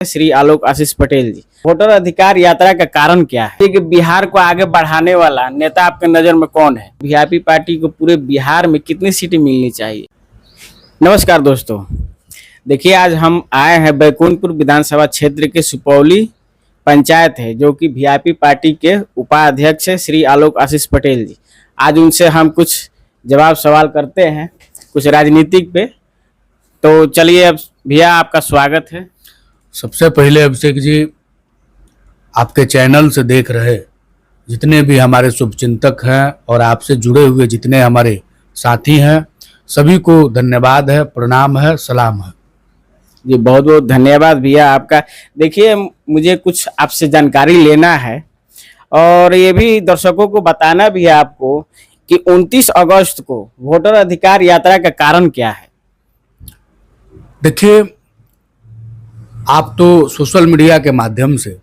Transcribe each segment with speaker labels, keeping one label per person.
Speaker 1: श्री आलोक आशीष पटेल जी, voter अधिकार यात्रा का कारण क्या है कि बिहार को आगे बढ़ाने वाला नेता आपके नजर में कौन है? वीआईपी पार्टी को पूरे बिहार में कितनी सीटें मिलनी चाहिए? नमस्कार दोस्तों, देखिए आज हम आए हैं बैकुंठपुर विधानसभा क्षेत्र के सुपौली पंचायत है जो कि वीआईपी पार्टी के उपाध्यक्ष है श्री आलोक आशीष पटेल जी। आज उनसे हम कुछ जवाब सवाल करते हैं कुछ राजनीतिक पे। तो चलिए, अब भैया आपका स्वागत है।
Speaker 2: सबसे पहले अभिषेक जी, आपके चैनल से देख रहे जितने भी हमारे शुभचिंतक हैं और आपसे जुड़े हुए जितने हमारे साथी हैं, सभी को धन्यवाद है, प्रणाम है, सलाम है
Speaker 1: जी। बहुत बहुत धन्यवाद भैया आपका। देखिए, मुझे कुछ आपसे जानकारी लेना है और ये भी दर्शकों को बताना भी है आपको कि 29 अगस्त को वोटर अधिकार यात्रा का कारण क्या है।
Speaker 2: देखिए, आप तो सोशल मीडिया के माध्यम से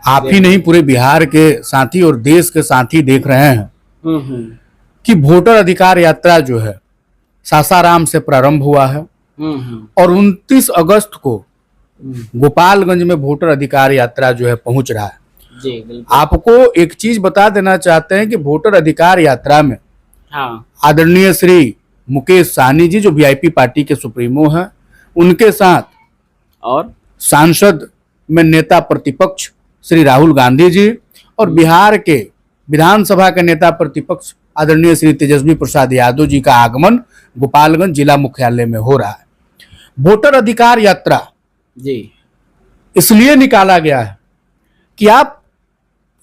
Speaker 2: आप ही नहीं पूरे बिहार के साथी और देश के साथी देख रहे हैं कि वोटर अधिकार यात्रा जो है सासाराम से प्रारंभ हुआ है और 29 अगस्त को गोपालगंज में वोटर अधिकार यात्रा जो है पहुंच रहा है
Speaker 1: जी।
Speaker 2: आपको एक चीज बता देना चाहते हैं कि वोटर अधिकार यात्रा में आदरणीय श्री मुकेश सहनी जी जो वीआईपी पार्टी के सुप्रीमो हैं, उनके साथ और सांसद में नेता प्रतिपक्ष श्री राहुल गांधी जी और बिहार के विधानसभा के नेता प्रतिपक्ष आदरणीय श्री तेजस्वी प्रसाद यादव जी का आगमन गोपालगंज जिला मुख्यालय में हो रहा है। वोटर अधिकार यात्रा
Speaker 1: जी
Speaker 2: इसलिए निकाला गया है कि आप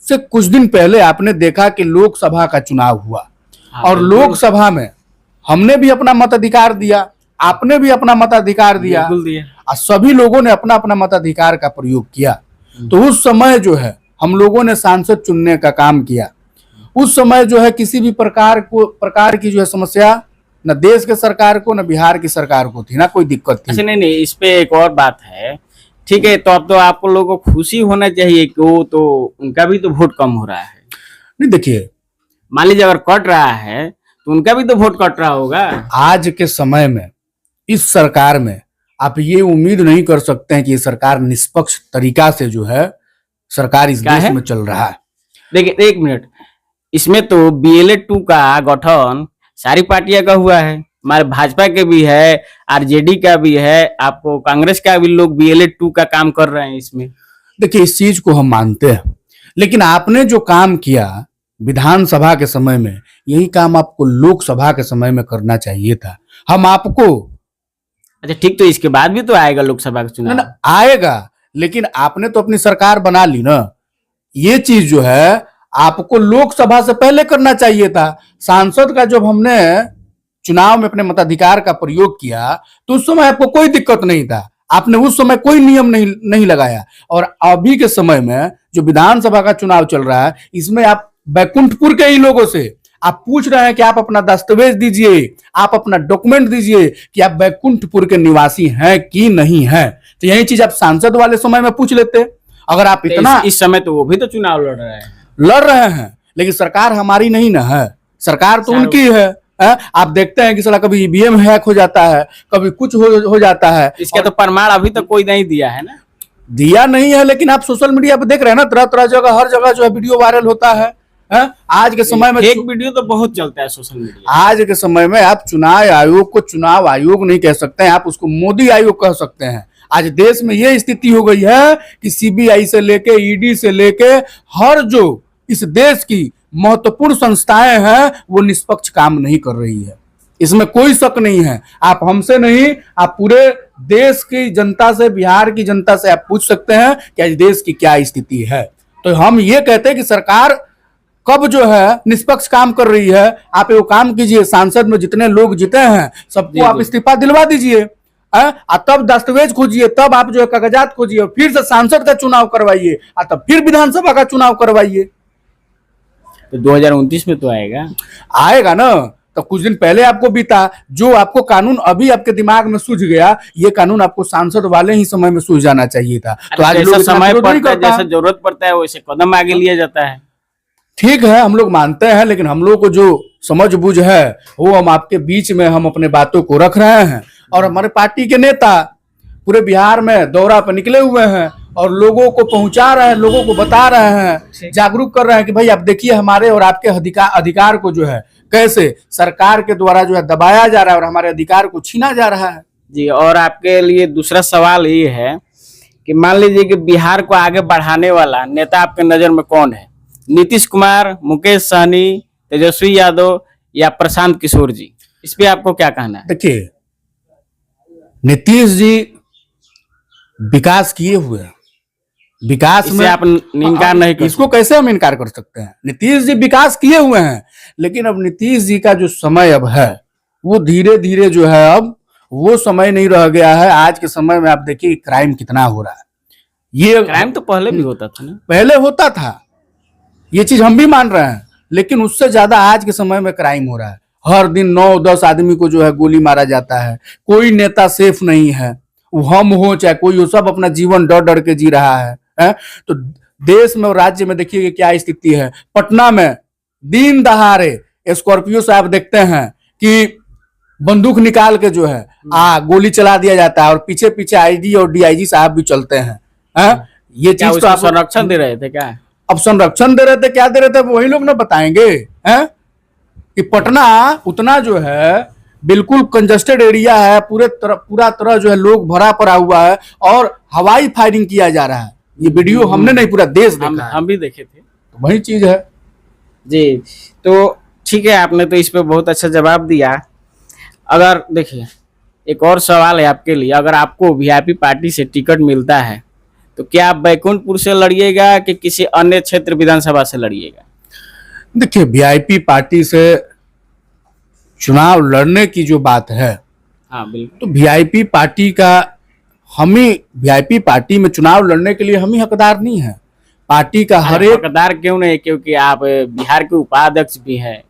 Speaker 2: से कुछ दिन पहले आपने देखा कि लोकसभा का चुनाव हुआ और लोकसभा में हमने भी अपना मताधिकार दिया, आपने भी अपना मताधिकार दिया और सभी लोगों ने अपना अपना मताधिकार का प्रयोग किया। तो उस समय जो है हम लोगों ने सांसद चुनने का काम किया। उस समय जो है किसी भी प्रकार की जो है समस्या न देश के सरकार को न बिहार की सरकार को थी, ना कोई दिक्कत थी।
Speaker 1: अच्छा, नहीं, इस पे एक और बात है। ठीक है, तो अब तो आप लोगों को खुशी होना चाहिए कि वो तो उनका भी तो वोट कम हो रहा है।
Speaker 2: नहीं, देखिए,
Speaker 1: मान लीजिए अगर कट रहा है तो उनका भी तो वोट कट रहा होगा।
Speaker 2: आज के समय में इस सरकार में आप ये उम्मीद नहीं कर सकते हैं कि ये सरकार निष्पक्ष तरीका से जो है सरकार इस देश में चल रहा है।
Speaker 1: देखिए, एक मिनट, इसमें तो BLA 2 का गठन सारी पार्टियां का हुआ है। हमारे भाजपा के भी है, आरजेडी का भी है, आपको कांग्रेस का भी लोग BLA 2 का काम कर रहे हैं इसमें।
Speaker 2: देखिए, इस चीज को हम मानते हैं, लेकिन आपने जो काम किया विधानसभा के समय में, यही काम आपको लोकसभा के समय में करना चाहिए था। हम आपको
Speaker 1: अच्छा ठीक, तो इसके बाद भी तो आएगा लोकसभा का चुनाव।
Speaker 2: आएगा, लेकिन आपने तो अपनी सरकार बना ली ना। ये चीज जो है आपको लोकसभा से पहले करना चाहिए था। सांसद का जब हमने चुनाव में अपने मताधिकार का प्रयोग किया तो उस समय आपको कोई दिक्कत नहीं था, आपने उस समय कोई नियम नहीं लगाया। और अभी के समय में जो विधानसभा का चुनाव चल रहा है, इसमें आप बैकुंठपुर के ही लोगों से आप पूछ रहे हैं कि आप अपना दस्तावेज दीजिए, आप अपना डॉक्यूमेंट दीजिए कि आप बैकुंठपुर के निवासी हैं कि नहीं हैं। तो यही चीज आप सांसद वाले समय में पूछ लेते। अगर आप इतना
Speaker 1: इस समय तो वो भी तो चुनाव
Speaker 2: लड़ रहे हैं, लेकिन सरकार हमारी नहीं ना है, सरकार तो उनकी है। आप देखते हैं कि साला कभी ईवीएम हैक हो जाता है, कभी कुछ हो जाता है।
Speaker 1: इसका तो प्रमाण अभी तक कोई नहीं दिया है ना।
Speaker 2: दिया नहीं है, लेकिन आप सोशल मीडिया पे देख रहे हैं ना, तरह तरह जगह हर जगह जो है वीडियो वायरल होता है। आज के समय में
Speaker 1: एक वीडियो तो बहुत चलता है सोशल मीडिया।
Speaker 2: आज के समय में आप चुनाव आयोग को चुनाव आयोग नहीं कह सकते हैं, आप उसको मोदी आयोग कह सकते हैं। आज देश में यह स्थिति हो गई है कि सीबीआई से लेके ईडी से लेके हर जो इस देश की महत्वपूर्ण संस्थाएं हैं वो निष्पक्ष काम नहीं कर रही है। इसमें कोई शक नहीं है। आप हमसे नहीं, आप पूरे देश की जनता से, बिहार की जनता से आप पूछ सकते हैं कि आज देश की क्या स्थिति है। तो हम ये कहते हैं कि सरकार कब जो है निष्पक्ष काम कर रही है। आप वो काम कीजिए, सांसद में जितने लोग जीते हैं सबको आप इस्तीफा दिलवा दीजिए, तब दस्तावेज खोजिए, तब आप जो है कागजात खोजिए, फिर से सांसद का चुनाव करवाइए, तब फिर विधानसभा का चुनाव करवाइए।
Speaker 1: तो 2029 में तो
Speaker 2: आएगा ना। तो कुछ दिन पहले आपको बीता, जो आपको कानून अभी आपके दिमाग में सूझ गया, ये कानून आपको सांसद वाले ही समय में सूझ जाना चाहिए था। तो आज लोग
Speaker 1: समय पड़ता है, जैसे जरूरत पड़ता है वैसे कदम आगे लिया जाता है।
Speaker 2: ठीक है, हम लोग मानते हैं, लेकिन हम लोग को जो समझ बूझ है वो हम आपके बीच में हम अपने बातों को रख रहे हैं। और हमारे पार्टी के नेता पूरे बिहार में दौरा पर निकले हुए हैं और लोगों को पहुंचा रहे हैं, लोगों को बता रहे हैं, जागरूक कर रहे हैं कि भाई आप देखिए हमारे और आपके अधिकार को जो है कैसे सरकार के द्वारा जो है दबाया जा रहा है और हमारे अधिकार को छीना जा रहा है।
Speaker 1: जी, और आपके लिए दूसरा सवाल ये है कि मान लीजिए कि बिहार को आगे बढ़ाने वाला नेता आपके नजर में कौन है? नीतीश कुमार, मुकेश सहनी, तेजस्वी यादव या प्रशांत किशोर जी? इस पे आपको क्या कहना है?
Speaker 2: देखिए, नीतीश जी विकास किए हुए हैं, विकास
Speaker 1: इससे
Speaker 2: में
Speaker 1: आप इनकार नहीं कर
Speaker 2: इसको कैसे हम इनकार कर सकते हैं? नीतीश जी विकास किए हुए हैं, लेकिन अब नीतीश जी का जो समय अब है वो धीरे धीरे जो है अब वो समय नहीं रह गया है। आज के समय में आप देखिए क्राइम कितना हो रहा है। ये
Speaker 1: क्राइम तो पहले भी होता था ना?
Speaker 2: पहले होता था, ये चीज हम भी मान रहे हैं, लेकिन उससे ज्यादा आज के समय में क्राइम हो रहा है। हर दिन 9-10 आदमी को जो है गोली मारा जाता है। कोई नेता सेफ नहीं है, वो हम हो चाहे कोई हो, सब अपना जीवन डर डर के जी रहा है? तो देश में और राज्य में देखिए कि क्या स्थिति है। पटना में दिन दहाड़े स्कॉर्पियो से आप देखते हैं कि बंदूक निकाल के जो है गोली चला दिया जाता है और पीछे पीछे आईजी और डीआईजी साहब भी चलते हैं। ये
Speaker 1: क्या
Speaker 2: चीज तो
Speaker 1: उसको
Speaker 2: आप
Speaker 1: संरक्षण दे रहे थे क्या?
Speaker 2: अब संरक्षण दे रहे थे, क्या दे रहे थे वही लोग ना बताएंगे हैं कि पटना उतना जो है बिल्कुल कंजस्टेड एरिया है, पूरा तरह जो है लोग भरा पड़ा हुआ है और हवाई फायरिंग किया जा रहा है। ये वीडियो हमने नहीं, पूरा देश देखा है।
Speaker 1: हम भी देखे थे।
Speaker 2: तो वही चीज है
Speaker 1: जी, तो ठीक है, आपने तो इस पे बहुत अच्छा जवाब दिया। अगर देखिए, एक और सवाल है आपके लिए, अगर आपको वीआईपी पार्टी से टिकट मिलता है तो क्या आप बैकुंठपुर से लड़िएगा कि किसी अन्य क्षेत्र विधानसभा से लड़िएगा?
Speaker 2: देखिए, वीआईपी पार्टी से चुनाव लड़ने की जो बात है,
Speaker 1: हाँ बिल्कुल,
Speaker 2: तो वीआईपी पार्टी का हम ही वीआईपी पार्टी में चुनाव लड़ने के लिए हम ही हकदार नहीं है। पार्टी का हर एक
Speaker 1: हकदार क्यों नहीं? क्योंकि आप बिहार के उपाध्यक्ष भी हैं।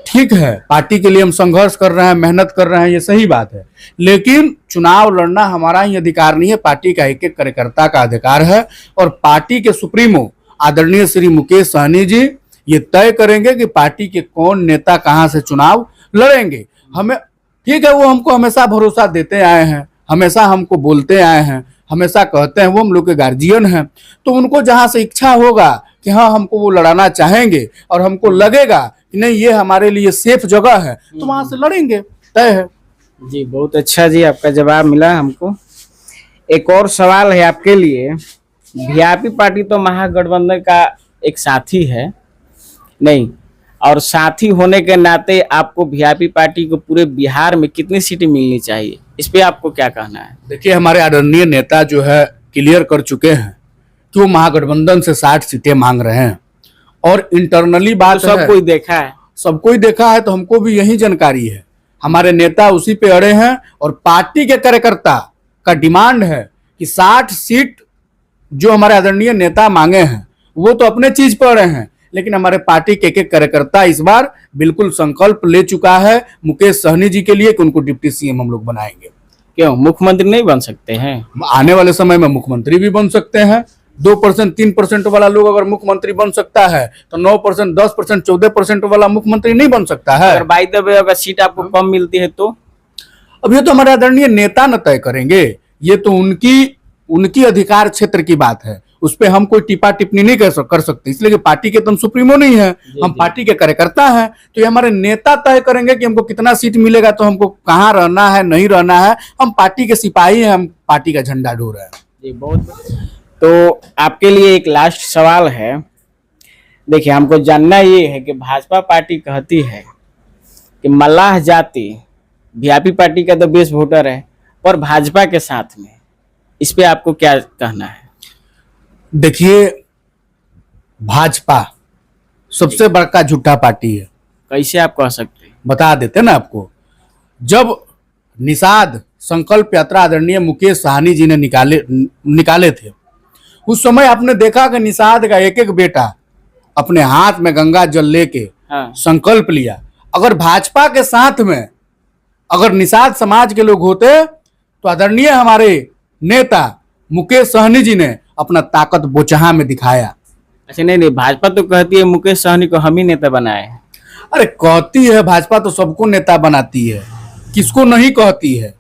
Speaker 2: ठीक है, पार्टी के लिए हम संघर्ष कर रहे हैं, मेहनत कर रहे हैं, ये सही बात है, लेकिन चुनाव लड़ना हमारा ही अधिकार नहीं है, पार्टी का एक एक कार्यकर्ता का अधिकार है। और पार्टी के सुप्रीमो आदरणीय श्री मुकेश सहनी जी ये तय करेंगे कि पार्टी के कौन नेता कहां से चुनाव लड़ेंगे। हमें ठीक है, वो हमको हमेशा भरोसा देते आए हैं, हमेशा हमको बोलते आए हैं, हमेशा कहते हैं, वो हम लोग के गार्जियन हैं। तो उनको जहां से इच्छा होगा कि हाँ हमको वो लड़ाना चाहेंगे और हमको लगेगा कि नहीं ये हमारे लिए सेफ जगह है, तो वहां से लड़ेंगे, तय है।
Speaker 1: जी, बहुत अच्छा जी, आपका जवाब मिला हमको। एक और सवाल है आपके लिए। वीआईपी पार्टी तो महागठबंधन का एक साथी है नहीं, और साथी होने के नाते आपको वीआईपी पार्टी को पूरे बिहार में कितनी सीटें मिलनी चाहिए? इस पे आपको क्या कहना है?
Speaker 2: देखिए, हमारे आदरणीय नेता जो है क्लियर कर चुके हैं कि वो महागठबंधन से 60 सीटें मांग रहे हैं और इंटरनली बात
Speaker 1: तो सब कोई देखा है,
Speaker 2: सबको ही देखा है, तो हमको भी यही जानकारी है। हमारे नेता उसी पे अड़े हैं और पार्टी के कार्यकर्ता का डिमांड है कि 60 सीट जो हमारे आदरणीय नेता मांगे हैं वो तो अपने चीज पर अड़े हैं, लेकिन हमारे पार्टी के एक कार्यकर्ता इस बार बिल्कुल संकल्प ले चुका है मुकेश सहनी जी के लिए कि उनको डिप्टी सीएम हम लोग बनाएंगे।
Speaker 1: क्यों मुख्यमंत्री नहीं बन सकते हैं?
Speaker 2: आने वाले समय में मुख्यमंत्री भी बन सकते हैं। 2% 3% वाला लोग अगर मुख्यमंत्री बन सकता है तो 9% 10% 14% वाला मुख्यमंत्री नहीं बन सकता है।
Speaker 1: अगर बाय द वे अगर सीट आपको कम मिलती है तो?
Speaker 2: अब ये तो हमारे आदरणीय नेता न तय करेंगे, ये तो उनकी अधिकार क्षेत्र की बात है, उस पर हम कोई टिप्पा टिप्पणी नहीं कर सकते, इसलिए कि पार्टी के तुम सुप्रीमो नहीं है, हम पार्टी के कार्यकर्ता हैं। तो ये हमारे नेता तय करेंगे कि हमको कितना सीट मिलेगा, तो हमको कहाँ रहना है नहीं रहना है। हम पार्टी के सिपाही हैं, हम पार्टी का झंडा ढो रहे हैं।
Speaker 1: जी, बहुत। तो आपके लिए एक लास्ट सवाल है। देखिए, हमको जानना ये है कि भाजपा पार्टी कहती है कि मल्लाह जाति वीआईपी पार्टी का तो बेस वोटर है और भाजपा के साथ में, इस पे आपको क्या कहना है?
Speaker 2: देखिए, भाजपा सबसे बड़का झूठा पार्टी है।
Speaker 1: कैसे आप कह सकते हैं?
Speaker 2: बता देते ना आपको। जब निषाद संकल्प यात्रा आदरणीय मुकेश सहनी जी ने निकाले थे, उस समय आपने देखा कि निषाद का एक एक बेटा अपने हाथ में गंगा जल लेके संकल्प लिया। अगर भाजपा के साथ में अगर निषाद समाज के लोग होते तो आदरणीय हमारे नेता मुकेश सहनी जी ने अपना ताकत बोचहा में दिखाया।
Speaker 1: अच्छा, नहीं, भाजपा तो कहती है मुकेश सहनी को हम ही नेता बनाए हैं।
Speaker 2: अरे कहती है भाजपा तो सबको नेता बनाती है, किसको नहीं कहती है।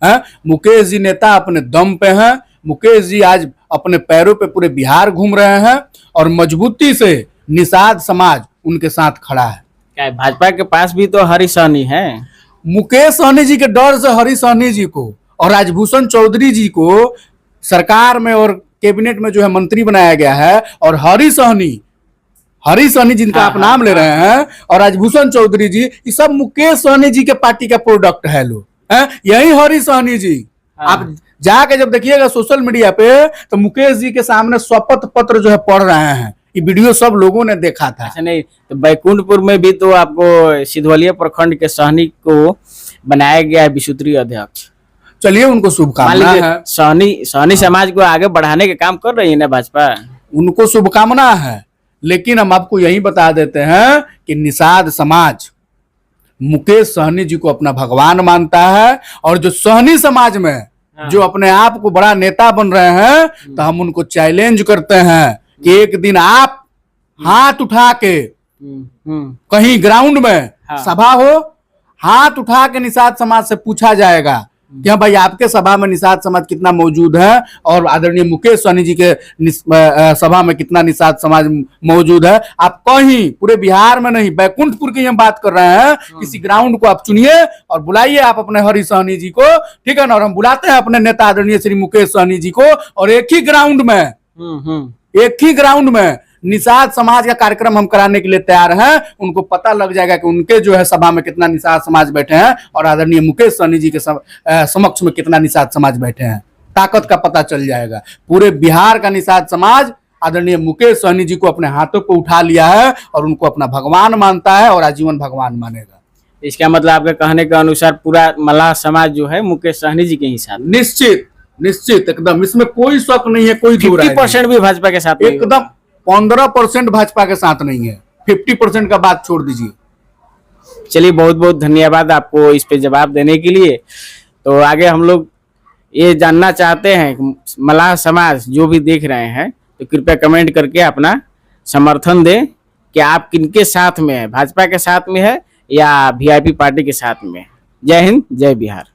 Speaker 2: मुकेश जी नेता अपने दम पे हैं। मुकेश जी आज अपने पैरों पे पूरे बिहार घूम रहे हैं और मजबूती से निषाद समाज उनके साथ खड़ा है।
Speaker 1: क्या है, भाजपा के पास भी तो हरीश सहनी है।
Speaker 2: मुकेश सहनी जी के डर से हरीश सहनी जी को और राजभूषण चौधरी जी को सरकार में और कैबिनेट में जो है मंत्री बनाया गया है, और हरीश सहनी जिनका आप नाम ले रहे हैं और राजभूषण चौधरी जी, ये सब मुकेश सहनी जी के पार्टी का प्रोडक्ट है लोग, यही हरीश सहनी जी। आप जाके जब देखिएगा सोशल मीडिया पे तो मुकेश जी के सामने शपथ पत्र जो है पढ़ रहे हैं। ये वीडियो सब लोगों ने देखा था।
Speaker 1: अच्छा, नहीं तो बैकुंठपुर में भी तो आपको सिधवलिया प्रखंड के सहनी को बनाया गया है विसूत्री अध्यक्ष।
Speaker 2: चलिए, उनको शुभकामना है।
Speaker 1: सहनी समाज को आगे बढ़ाने के काम कर रही है ना भाजपा,
Speaker 2: उनको शुभकामना है। लेकिन हम आपको यही बता देते हैं कि निषाद समाज मुकेश सहनी जी को अपना भगवान मानता है, और जो सहनी समाज में जो अपने आप को बड़ा नेता बन रहे हैं, तो हम उनको चैलेंज करते हैं कि एक दिन आप हाथ उठा के कहीं ग्राउंड में सभा हो, हाथ उठा के निषाद समाज से पूछा जाएगा कि हाँ भाई, आपके सभा में निषाद समाज कितना मौजूद है, और आदरणीय मुकेश सहनी जी के सभा में कितना निषाद समाज मौजूद है। आप कहीं पूरे बिहार में नहीं, बैकुंठपुर की हम बात कर रहे हैं, किसी ग्राउंड को आप चुनिए और बुलाइए आप अपने हरीश सहनी जी को, ठीक है ना। और हम बुलाते हैं अपने नेता आदरणीय श्री मुकेश सहनी जी को, और एक ही ग्राउंड में निषाद समाज का कार्यक्रम हम कराने के लिए तैयार हैं। उनको पता लग जाएगा कि उनके जो है सभा में कितना निषाद समाज बैठे हैं, और आदरणीय मुकेश सहनी जी के समक्ष में कितना निषाद समाज बैठे हैं। ताकत का पता चल जाएगा। पूरे बिहार का निषाद समाज आदरणीय मुकेश सहनी जी को अपने हाथों पर उठा लिया है और उनको अपना भगवान मानता है और आजीवन भगवान मानेगा।
Speaker 1: इसका मतलब आपके कहने के अनुसार पूरा मल्लाह समाज जो है मुकेश सहनी जी के ही साथ।
Speaker 2: निश्चित एकदम, इसमें कोई शक नहीं है, कोई
Speaker 1: 50% भी भाजपा के साथ
Speaker 2: एकदम 15% भाजपा के साथ नहीं है, 50% का बात छोड़ दीजिए।
Speaker 1: चलिए, बहुत बहुत धन्यवाद आपको इस पे जवाब देने के लिए। तो आगे हम लोग ये जानना चाहते हैं कि मल्लाह समाज जो भी देख रहे हैं, तो कृपया कमेंट करके अपना समर्थन दें कि आप किनके साथ में है, भाजपा के साथ में है या वीआईपी पार्टी के साथ में। जय हिंद, जय बिहार।